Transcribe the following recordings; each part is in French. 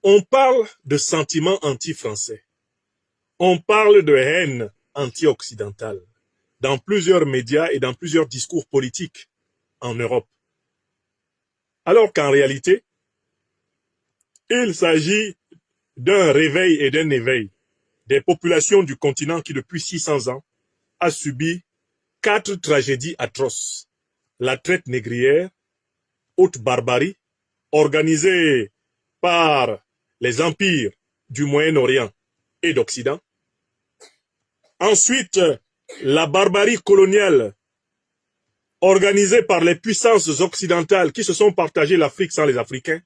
On parle de sentiments anti-français. On parle de haine anti-occidentale dans plusieurs médias et dans plusieurs discours politiques en Europe. Alors qu'en réalité, il s'agit d'un réveil et d'un éveil des populations du continent qui, depuis 600 ans, a subi 4 tragédies atroces. La traite négrière, haute barbarie, organisée par les empires du Moyen-Orient et d'Occident. Ensuite, la barbarie coloniale, organisée par les puissances occidentales qui se sont partagées l'Afrique sans les Africains.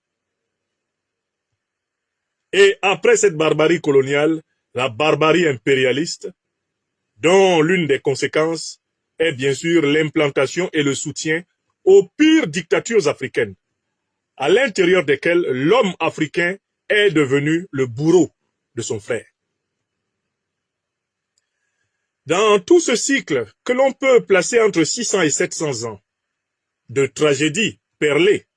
Et après cette barbarie coloniale, la barbarie impérialiste, dont l'une des conséquences est bien sûr l'implantation et le soutien aux pires dictatures africaines, à l'intérieur desquelles l'homme africain est devenu le bourreau de son frère. Dans tout ce cycle que l'on peut placer entre 600 et 700 ans de tragédies perlées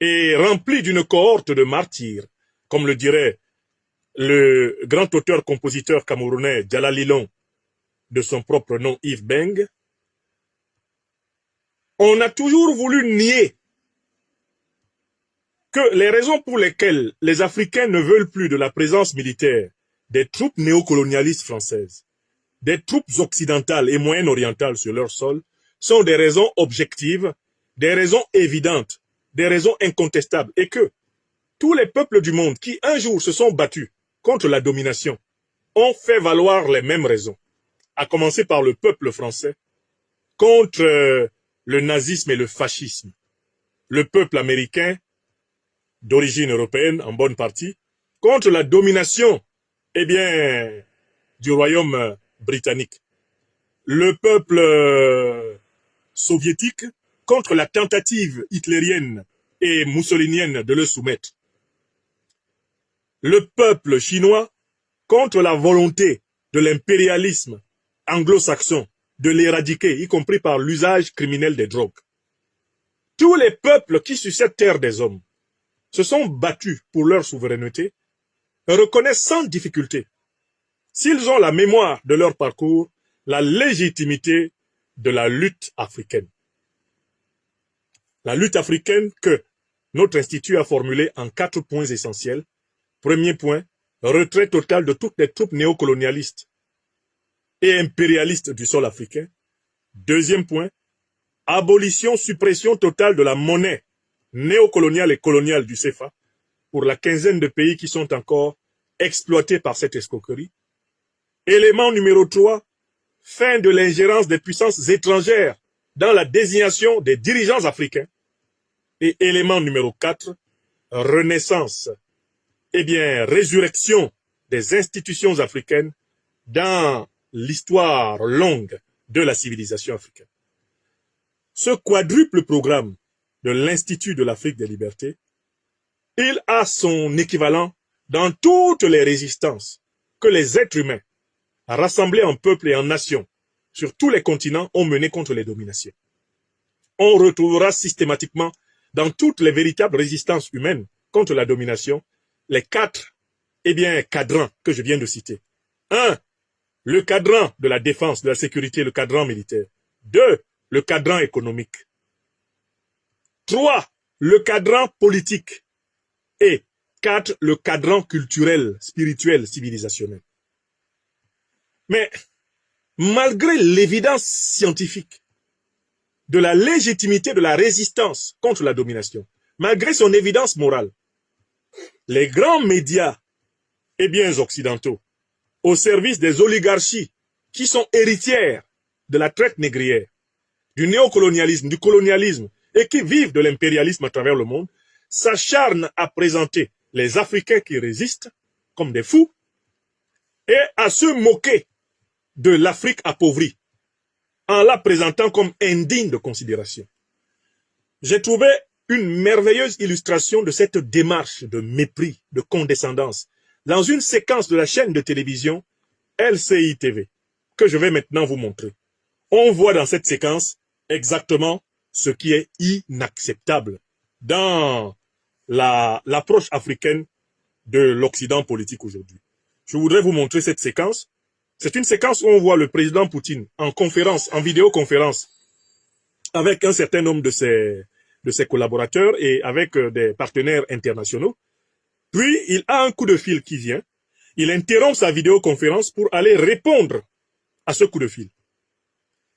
et remplies d'une cohorte de martyrs, comme le dirait le grand auteur-compositeur camerounais Djalalilon, de son propre nom Yves Beng, on a toujours voulu nier que les raisons pour lesquelles les Africains ne veulent plus de la présence militaire des troupes néocolonialistes françaises, des troupes occidentales et moyen-orientales sur leur sol, sont des raisons objectives, des raisons évidentes, des raisons incontestables, et que tous les peuples du monde qui un jour se sont battus contre la domination ont fait valoir les mêmes raisons, à commencer par le peuple français contre le nazisme et le fascisme, le peuple américain d'origine européenne en bonne partie contre la domination du royaume britannique, le peuple soviétique contre la tentative hitlérienne et mussolinienne de le soumettre, le peuple chinois contre la volonté de l'impérialisme anglo-saxon de l'éradiquer, y compris par l'usage criminel des drogues. Tous les peuples qui sur cette terre des hommes se sont battus pour leur souveraineté reconnaissent sans difficulté, s'ils ont la mémoire de leur parcours, la légitimité de la lutte africaine. La lutte africaine que notre institut a formulée en 4 points essentiels. Premier point, retrait total de toutes les troupes néocolonialistes et impérialistes du sol africain. Deuxième point, abolition, suppression totale de la monnaie néocoloniale et coloniale du CFA pour la quinzaine de pays qui sont encore exploités par cette escroquerie. Élément numéro 3, fin de l'ingérence des puissances étrangères dans la désignation des dirigeants africains. Et élément numéro 4, renaissance, résurrection des institutions africaines dans l'histoire longue de la civilisation africaine. Ce quadruple programme de l'Institut de l'Afrique des libertés, il a son équivalent dans toutes les résistances que les êtres humains, rassemblés en peuples et en nations, sur tous les continents, ont menées contre les dominations. On retrouvera systématiquement dans toutes les véritables résistances humaines contre la domination les 4 cadrans que je viens de citer. 1. Le cadran de la défense, de la sécurité, le cadran militaire. 2. Le cadran économique. 3. Le cadran politique. Et 4. Le cadran culturel, spirituel, civilisationnel. Mais malgré l'évidence scientifique de la légitimité de la résistance contre la domination, malgré son évidence morale, les grands médias occidentaux, au service des oligarchies qui sont héritières de la traite négrière, du néocolonialisme, du colonialisme et qui vivent de l'impérialisme à travers le monde, s'acharnent à présenter les Africains qui résistent comme des fous et à se moquer de l'Afrique appauvrie en la présentant comme indigne de considération. J'ai trouvé une merveilleuse illustration de cette démarche de mépris, de condescendance, dans une séquence de la chaîne de télévision LCI TV, que je vais maintenant vous montrer. On voit dans cette séquence exactement ce qui est inacceptable dans l'approche africaine de l'Occident politique aujourd'hui. Je voudrais vous montrer cette séquence. C'est une séquence où on voit le président Poutine en conférence, en vidéoconférence, avec un certain nombre de ses collaborateurs et avec des partenaires internationaux. Puis, il a un coup de fil qui vient. Il interrompt sa vidéoconférence pour aller répondre à ce coup de fil.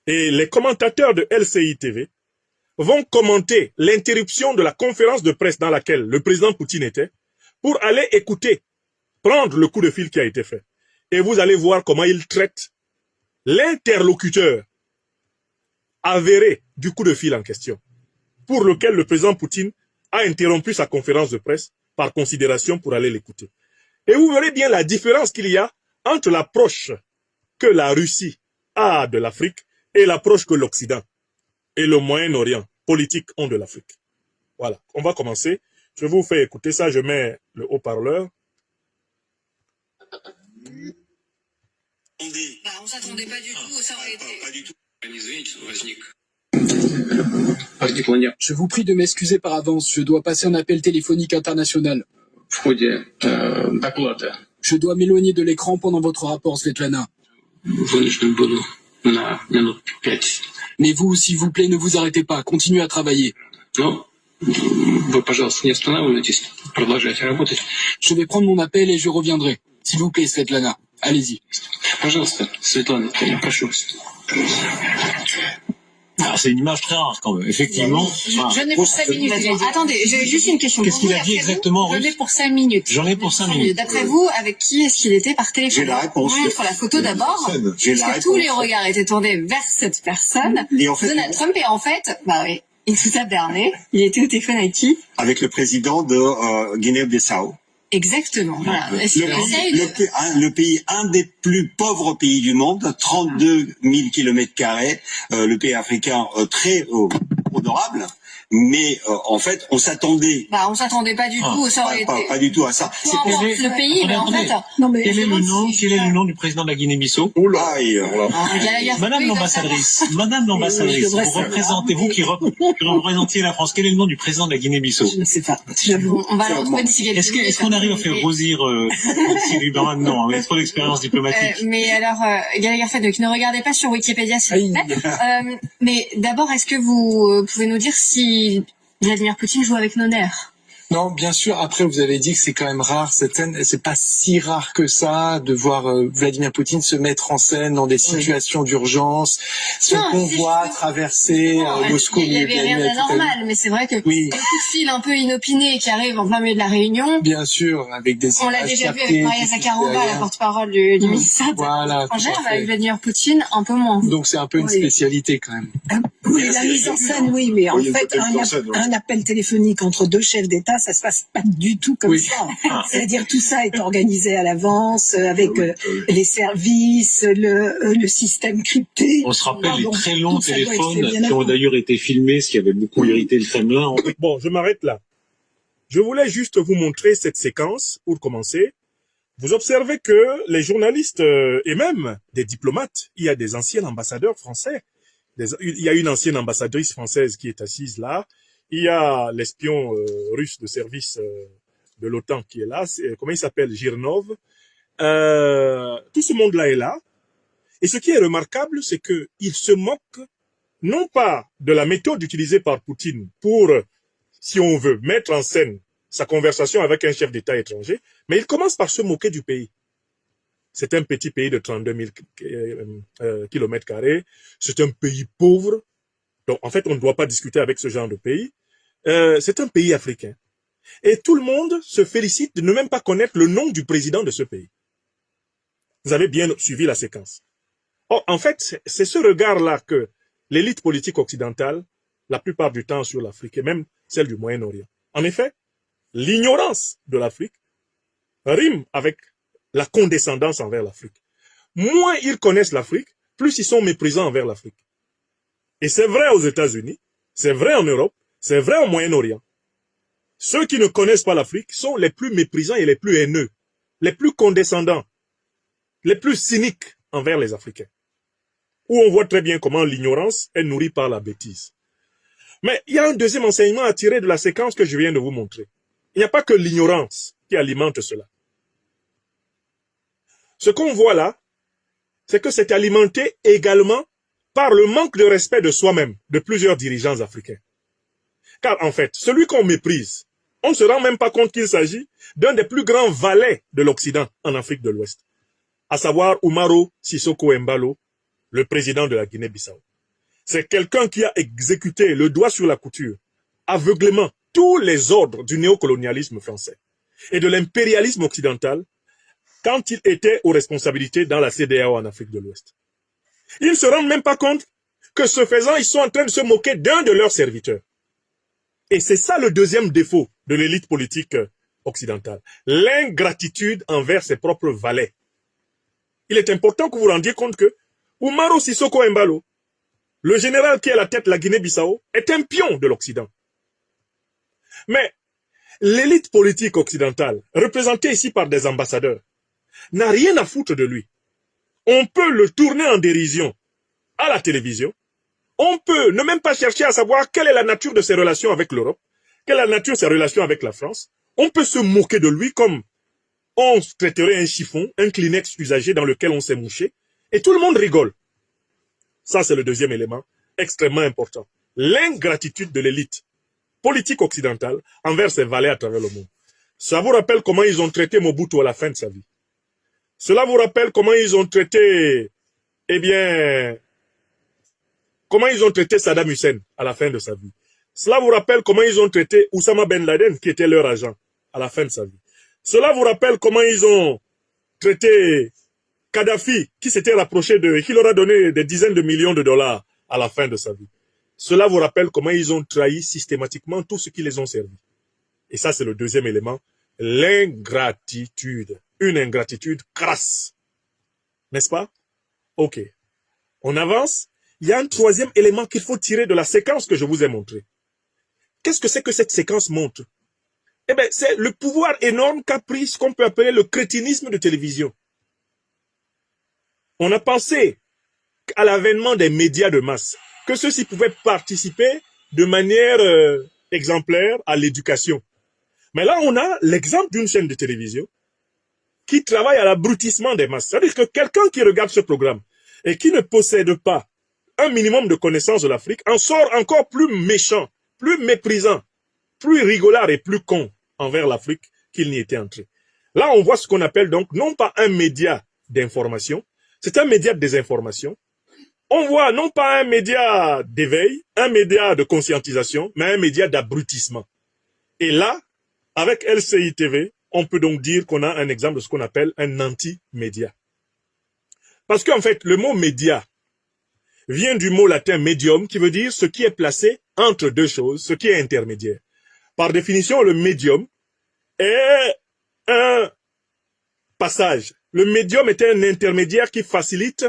Et les commentateurs de LCI TV vont commenter l'interruption de la conférence de presse dans laquelle le président Poutine était pour aller écouter, prendre le coup de fil qui a été fait. Et vous allez voir comment il traite l'interlocuteur avéré du coup de fil en question, pour lequel le président Poutine a interrompu sa conférence de presse par considération pour aller l'écouter. Et vous verrez bien la différence qu'il y a entre l'approche que la Russie a de l'Afrique et l'approche que l'Occident et le Moyen-Orient politique ont de l'Afrique. Voilà, on va commencer. Je vous fais écouter ça, je mets le haut-parleur. On s'attendait pas du tout, ça aurait été... Pas du tout. Je vous prie de m'excuser par avance, je dois passer un appel téléphonique international. Je dois m'éloigner de l'écran pendant votre rapport, Svetlana. Mais vous, s'il vous plaît, ne vous arrêtez pas, continuez à travailler. Je vais prendre mon appel et je reviendrai. S'il vous plaît, Svetlana, allez-y. Alors, c'est une image très rare quand même, effectivement. J'en ai pour 5 minutes. Attendez, j'ai juste une question. Qu'est-ce qu'il a dit exactement? J'en ai pour 5 minutes. J'en ai pour 5 minutes. D'après vous, avec qui est-ce qu'il était par téléphone? J'ai la réponse. On montre la photo d'abord. J'ai la Parce que réponse. tous les regards étaient tournés vers cette personne. Et en fait, Donald Trump, et en fait, bah oui, il tout a berné. Il était au téléphone avec qui? avec le président de Guinée-Bissau. Exactement. Voilà. Le pays, un des plus pauvres pays du monde, 32 000 km², le pays africain très honorable, mais en fait, on s'attendait On s'attendait pas du tout, ça aurait été... pas du tout à ça. Peu importe le pays, mais en fait... Non, mais Quel est le nom du président de la Guinée-Bissau? Madame l'ambassadrice, vous représentez, vous qui représentiez la France, quel est le nom du président de la Guinée-Bissau? Je ne sais pas. On va le retrouver d'ici quelques minutes. Est-ce qu'on arrive à faire rosir Sylvie Barman? Non, on a trop d'expérience diplomatique. Mais alors, Gallagher Fed, ne regardez pas sur Wikipédia, s'il vous plaît. Mais d'abord, est-ce que vous pouvez nous dire si Vladimir Poutine joue avec nos nerfs? Non, bien sûr, après vous avez dit que c'est quand même rare cette scène, c'est pas si rare que ça de voir Vladimir Poutine se mettre en scène dans des situations d'urgence, son convoi traverser Moscou. Il n'y avait rien d'anormal, mais c'est vrai que le coup de fil un peu inopiné qui arrive en plein milieu de la réunion. Bien sûr, avec des on l'a déjà vu avec Maria Zakharova, la porte-parole du ministère étrangère, avec Vladimir Poutine, un peu moins. Donc c'est un peu une spécialité quand même. Oui, la mise en scène, oui, mais en fait, un appel téléphonique entre deux chefs d'État, ça se passe pas du tout comme ça. C'est-à-dire tout ça est organisé à l'avance avec les services, le système crypté. On se rappelle les très longs téléphones qui ont d'ailleurs été filmés, ce qui avait beaucoup irrité le Kremlin. Bon, je m'arrête là. Je voulais juste vous montrer cette séquence pour commencer. Vous observez que les journalistes et même des diplomates, il y a des anciens ambassadeurs français, il y a une ancienne ambassadrice française qui est assise là, il y a l'espion russe de service de l'OTAN qui est là, comment il s'appelle, Girnov. Tout ce monde-là est là. Et ce qui est remarquable, c'est qu'il se moque non pas de la méthode utilisée par Poutine pour, si on veut, mettre en scène sa conversation avec un chef d'État étranger, mais il commence par se moquer du pays. C'est un petit pays de 32 000 km². C'est un pays pauvre. Donc, en fait, on ne doit pas discuter avec ce genre de pays. C'est un pays africain. Et tout le monde se félicite de ne même pas connaître le nom du président de ce pays. Vous avez bien suivi la séquence. Oh, en fait, c'est ce regard-là que l'élite politique occidentale, la plupart du temps sur l'Afrique, et même celle du Moyen-Orient. En effet, l'ignorance de l'Afrique rime avec la condescendance envers l'Afrique. Moins ils connaissent l'Afrique, plus ils sont méprisants envers l'Afrique. Et c'est vrai aux États-Unis, c'est vrai en Europe, c'est vrai au Moyen-Orient. Ceux qui ne connaissent pas l'Afrique sont les plus méprisants et les plus haineux, les plus condescendants, les plus cyniques envers les Africains. Où on voit très bien comment l'ignorance est nourrie par la bêtise. Mais il y a un deuxième enseignement à tirer de la séquence que je viens de vous montrer. Il n'y a pas que l'ignorance qui alimente cela. Ce qu'on voit là, c'est que c'est alimenté également par le manque de respect de soi-même de plusieurs dirigeants africains. Car en fait, celui qu'on méprise, on ne se rend même pas compte qu'il s'agit d'un des plus grands valets de l'Occident en Afrique de l'Ouest, à savoir Umaro Sissoko Embalo, le président de la Guinée-Bissau. C'est quelqu'un qui a exécuté le doigt sur la couture, aveuglément, tous les ordres du néocolonialisme français et de l'impérialisme occidental quand il était aux responsabilités dans la CEDEAO en Afrique de l'Ouest. Ils ne se rendent même pas compte que ce faisant, ils sont en train de se moquer d'un de leurs serviteurs. Et c'est ça le deuxième défaut de l'élite politique occidentale, l'ingratitude envers ses propres valets. Il est important que vous rendiez compte que Umaro Sissoko Embalo, le général qui est à la tête de la Guinée-Bissau, est un pion de l'Occident. Mais l'élite politique occidentale, représentée ici par des ambassadeurs, n'a rien à foutre de lui. On peut le tourner en dérision à la télévision. On peut ne même pas chercher à savoir quelle est la nature de ses relations avec l'Europe, quelle est la nature de ses relations avec la France. On peut se moquer de lui comme on traiterait un chiffon, un Kleenex usagé dans lequel on s'est mouché, et tout le monde rigole. Ça, c'est le deuxième élément extrêmement important. L'ingratitude de l'élite politique occidentale envers ses valets à travers le monde. Ça vous rappelle comment ils ont traité Mobutu à la fin de sa vie. Cela vous rappelle comment ils ont traité, comment ils ont traité Saddam Hussein à la fin de sa vie. Cela vous rappelle comment ils ont traité Oussama Ben Laden, qui était leur agent, à la fin de sa vie. Cela vous rappelle comment ils ont traité Kadhafi, qui s'était rapproché d'eux et qui leur a donné des dizaines de millions de dollars à la fin de sa vie. Cela vous rappelle comment ils ont trahi systématiquement tout ce qui les ont servi. Et ça, c'est le deuxième élément, l'ingratitude. Une ingratitude crasse. N'est-ce pas? Ok. On avance. Il y a un troisième élément qu'il faut tirer de la séquence que je vous ai montrée. Qu'est-ce que c'est que cette séquence montre? Eh bien, c'est le pouvoir énorme qu'a pris ce qu'on peut appeler le crétinisme de télévision. On a pensé à l'avènement des médias de masse, que ceux-ci pouvaient participer de manière exemplaire à l'éducation. Mais là, on a l'exemple d'une chaîne de télévision qui travaille à l'abrutissement des masses. C'est-à-dire que quelqu'un qui regarde ce programme et qui ne possède pas un minimum de connaissance de l'Afrique en sort encore plus méchant, plus méprisant, plus rigolard et plus con envers l'Afrique qu'il n'y était entré. Là, on voit ce qu'on appelle donc non pas un média d'information, c'est un média de désinformation. On voit non pas un média d'éveil, un média de conscientisation, mais un média d'abrutissement. Et là, avec LCI TV, on peut donc dire qu'on a un exemple de ce qu'on appelle un anti-média. Parce qu'en fait, le mot média vient du mot latin medium, qui veut dire ce qui est placé entre deux choses, ce qui est intermédiaire. Par définition, le médium est un passage. Le médium est un intermédiaire qui facilite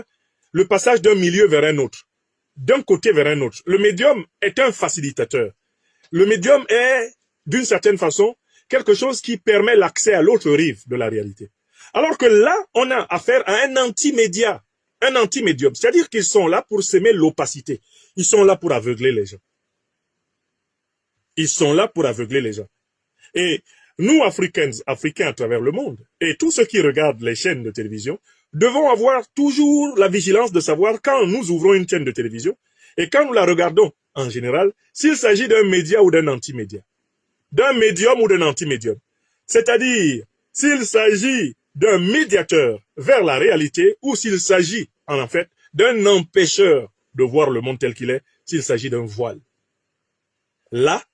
le passage d'un milieu vers un autre, d'un côté vers un autre. Le médium est un facilitateur. Le médium est, d'une certaine façon, quelque chose qui permet l'accès à l'autre rive de la réalité. Alors que là, on a affaire à un anti-média, un anti-médium. C'est-à-dire qu'ils sont là pour semer l'opacité. Ils sont là pour aveugler les gens. Ils sont là pour aveugler les gens. Et nous, Africains à travers le monde, et tous ceux qui regardent les chaînes de télévision, devons avoir toujours la vigilance de savoir quand nous ouvrons une chaîne de télévision et quand nous la regardons en général, s'il s'agit d'un média ou d'un anti-média, d'un médium ou d'un anti-médium. C'est-à-dire, s'il s'agit d'un médiateur vers la réalité ou s'il s'agit, en fait, d'un empêcheur de voir le monde tel qu'il est, s'il s'agit d'un voile. Là,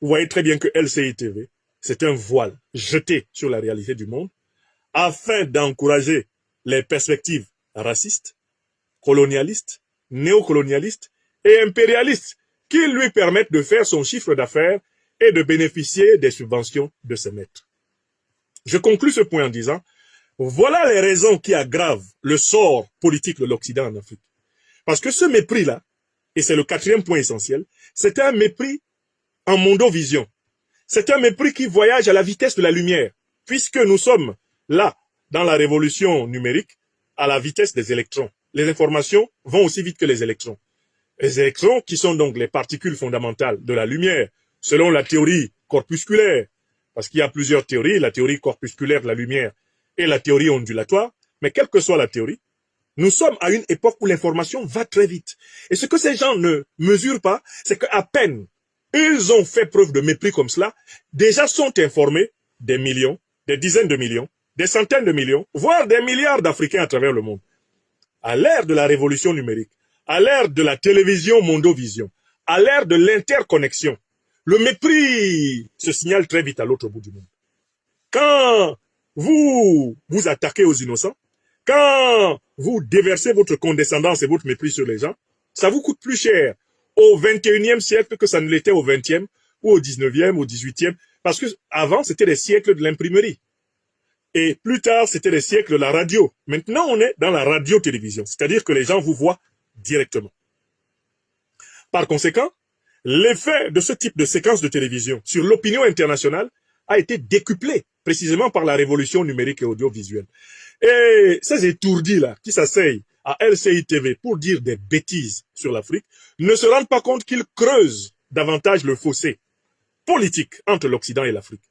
vous voyez très bien que LCI TV, c'est un voile jeté sur la réalité du monde afin d'encourager les perspectives racistes, colonialistes, néocolonialistes et impérialistes qui lui permettent de faire son chiffre d'affaires et de bénéficier des subventions de ses maîtres. Je conclus ce point en disant, voilà les raisons qui aggravent le sort politique de l'Occident en Afrique. Parce que ce mépris-là, et c'est le quatrième point essentiel, c'est un mépris en mondovision. C'est un mépris qui voyage à la vitesse de la lumière, puisque nous sommes là, dans la révolution numérique, à la vitesse des électrons. Les informations vont aussi vite que les électrons. Les électrons, qui sont donc les particules fondamentales de la lumière, selon la théorie corpusculaire Parce qu'il y a plusieurs théories, la théorie corpusculaire de la lumière et la théorie ondulatoire. Mais quelle que soit la théorie, nous sommes à une époque où l'information va très vite. Et ce que ces gens ne mesurent pas, c'est qu'à peine ils ont fait preuve de mépris comme cela, déjà sont informés des millions, des dizaines de millions, des centaines de millions, voire des milliards d'Africains à travers le monde. À l'ère de la révolution numérique, à l'ère de la télévision mondovision, à l'ère de l'interconnexion, le mépris se signale très vite à l'autre bout du monde. Quand vous vous attaquez aux innocents, quand vous déversez votre condescendance et votre mépris sur les gens, ça vous coûte plus cher au 21e siècle que ça ne l'était au 20e ou au 19e, au 18e, parce que avant c'était les siècles de l'imprimerie. Et plus tard, c'était les siècles de la radio. Maintenant, on est dans la radio-télévision, c'est-à-dire que les gens vous voient directement. Par conséquent, l'effet de ce type de séquence de télévision sur l'opinion internationale a été décuplé précisément par la révolution numérique et audiovisuelle. Et ces étourdis-là, qui s'asseyent à LCI TV pour dire des bêtises sur l'Afrique, ne se rendent pas compte qu'ils creusent davantage le fossé politique entre l'Occident et l'Afrique,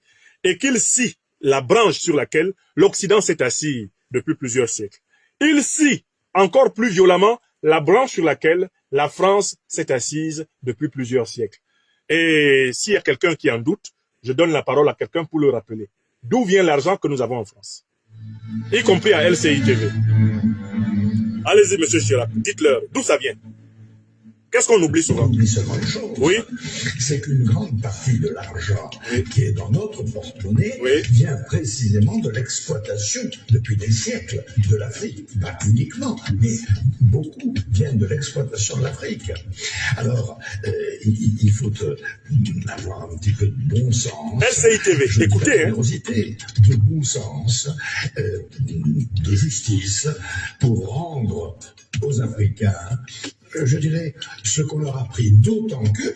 et qu'ils scient la branche sur laquelle l'Occident s'est assis depuis plusieurs siècles. Ils scient encore plus violemment la branche sur laquelle la France s'est assise depuis plusieurs siècles. Et s'il y a quelqu'un qui en doute, je donne la parole à quelqu'un pour le rappeler. D'où vient l'argent que nous avons en France, y compris à LCI TV? Allez-y, monsieur Chirac, dites-leur d'où ça vient. Qu'est-ce qu'on oublie souvent? On oublie seulement une chose. Oui. C'est qu'une grande partie de l'argent qui est dans notre porte-monnaie vient précisément de l'exploitation depuis des siècles de l'Afrique. Pas uniquement, mais beaucoup viennent de l'exploitation de l'Afrique. Alors, il faut avoir un petit peu de bon sens. LCI TV, écoutez. De bon sens, de justice, pour rendre aux Africains, je dirais, ce qu'on leur a pris, d'autant que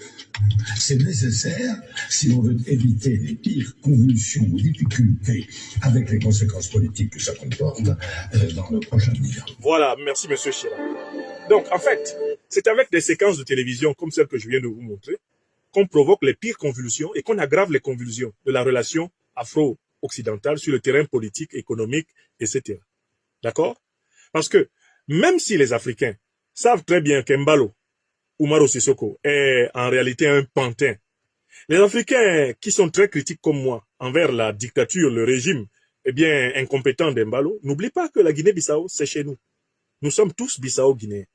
c'est nécessaire si on veut éviter les pires convulsions ou difficultés avec les conséquences politiques que ça comporte dans le prochain avenir. Voilà, merci monsieur Chirac. Donc, en fait, c'est avec des séquences de télévision comme celle que je viens de vous montrer qu'on provoque les pires convulsions et qu'on aggrave les convulsions de la relation afro-occidentale sur le terrain politique, économique, etc. D'accord? Parce que même si les Africains savent très bien qu'Embalo, Umaro Sissoko, est en réalité un pantin, les Africains qui sont très critiques comme moi envers la dictature, le régime, incompétent d'Embalo, n'oublient pas que la Guinée-Bissau, c'est chez nous. Nous sommes tous Bissau-Guinéens.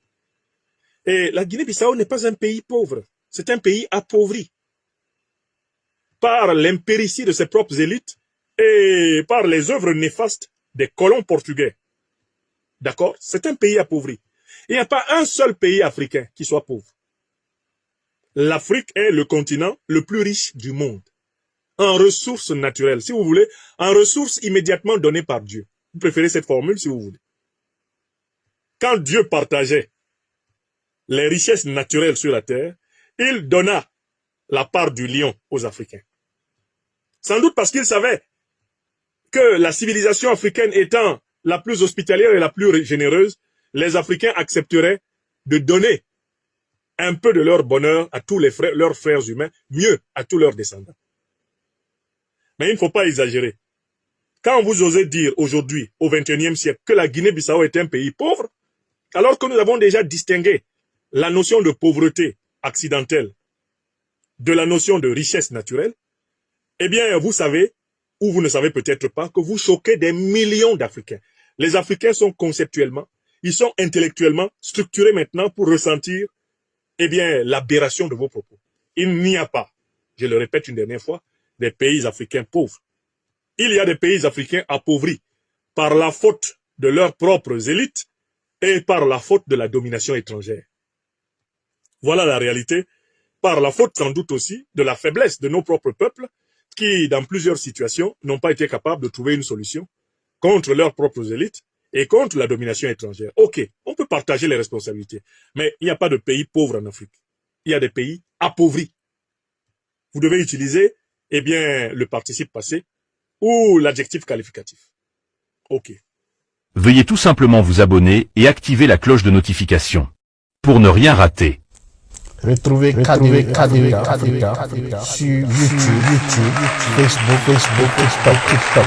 Et la Guinée-Bissau n'est pas un pays pauvre, c'est un pays appauvri par l'impéritie de ses propres élites et par les œuvres néfastes des colons portugais. D'accord? C'est un pays appauvri. Il n'y a pas un seul pays africain qui soit pauvre. L'Afrique est le continent le plus riche du monde. En ressources naturelles, si vous voulez, en ressources immédiatement données par Dieu. Vous préférez cette formule si vous voulez. Quand Dieu partageait les richesses naturelles sur la terre, il donna la part du lion aux Africains. Sans doute parce qu'il savait que la civilisation africaine étant la plus hospitalière et la plus généreuse, les Africains accepteraient de donner un peu de leur bonheur à tous leurs frères humains, mieux à tous leurs descendants. Mais il ne faut pas exagérer. Quand vous osez dire aujourd'hui, au XXIe siècle, que la Guinée-Bissau est un pays pauvre, alors que nous avons déjà distingué la notion de pauvreté accidentelle de la notion de richesse naturelle, eh bien, vous savez, ou vous ne savez peut-être pas, que vous choquez des millions d'Africains. Les Africains sont conceptuellement, ils sont intellectuellement structurés maintenant pour ressentir, l'aberration de vos propos. Il n'y a pas, je le répète une dernière fois, des pays africains pauvres. Il y a des pays africains appauvris par la faute de leurs propres élites et par la faute de la domination étrangère. Voilà la réalité, par la faute sans doute aussi de la faiblesse de nos propres peuples qui, dans plusieurs situations, n'ont pas été capables de trouver une solution contre leurs propres élites et contre la domination étrangère. Ok, on peut partager les responsabilités, mais il n'y a pas de pays pauvres en Afrique. Il y a des pays appauvris. Vous devez utiliser, le participe passé ou l'adjectif qualificatif. Ok. Veuillez tout simplement vous abonner et activer la cloche de notification pour ne rien rater. Retrouvez KDV Africa sur YouTube, Facebook, TikTok.